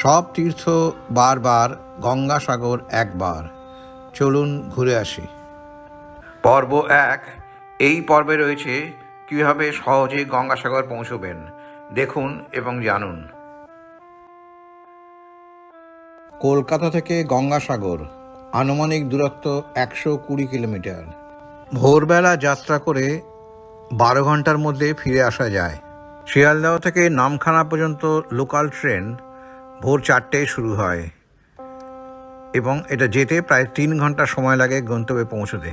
সব তীর্থ বারবার, গঙ্গাসাগর একবার। চলুন ঘুরে আসি। পর্ব 1। এই পর্বে রয়েছে কীভাবে সহজে গঙ্গাসাগর পৌঁছবেন। দেখুন এবং জানুন। কলকাতা থেকে গঙ্গাসাগর আনুমানিক দূরত্ব 120 কিলোমিটার। ভোরবেলা যাত্রা করে 12 ঘন্টার মধ্যে ফিরে আসা যায়। শিয়ালদহ থেকে নামখানা পর্যন্ত লোকাল ট্রেন ভোর 4টেয় শুরু হয় এবং এটা যেতে প্রায় 3 ঘন্টা সময় লাগে গন্তব্যে পৌঁছতে।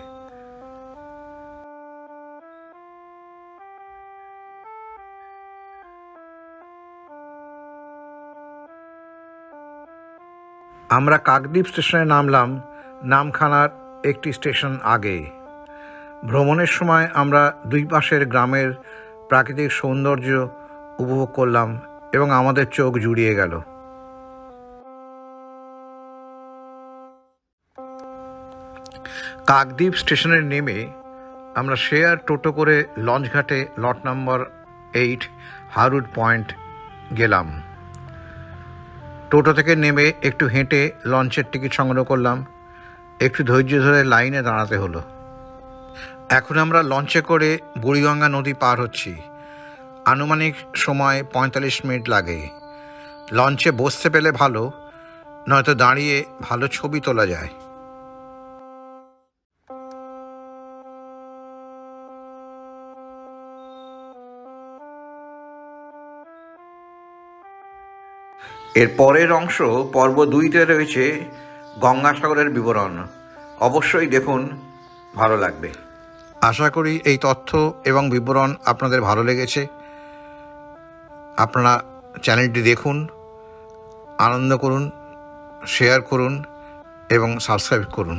আমরা কাকদ্বীপ স্টেশনে নামলাম, নামখানার একটি স্টেশন আগে। ভ্রমণের সময় আমরা দুই পাশের গ্রামের প্রাকৃতিক সৌন্দর্য উপভোগ করলাম এবং আমাদের চোখ জুড়িয়ে গেল। কাকদ্বীপ স্টেশনে নেমে আমরা শেয়ার টোটো করে লঞ্চঘাটে লট নম্বর 8 হারুড পয়েন্ট গেলাম। টোটো থেকে নেমে একটু হেঁটে লঞ্চের টিকিট সংগ্রহ করলাম। একটু ধৈর্য ধরে লাইনে দাঁড়াতে হলো। এখন আমরা লঞ্চে করে বুড়িগঙ্গা নদী পার হচ্ছি। আনুমানিক সময় 45 মিনিট লাগে। লঞ্চে বসতে পেলে ভালো, নয়তো দাঁড়িয়ে ভালো ছবি তোলা যায়। এর পরের অংশ পর্ব 2তে রয়েছে গঙ্গাসাগরের বিবরণ। অবশ্যই দেখুন, ভালো লাগবে। আশা করি এই তথ্য এবং বিবরণ আপনাদের ভালো লেগেছে। আপনারা চ্যানেলটি দেখুন, আনন্দ করুন, শেয়ার করুন এবং সাবস্ক্রাইব করুন।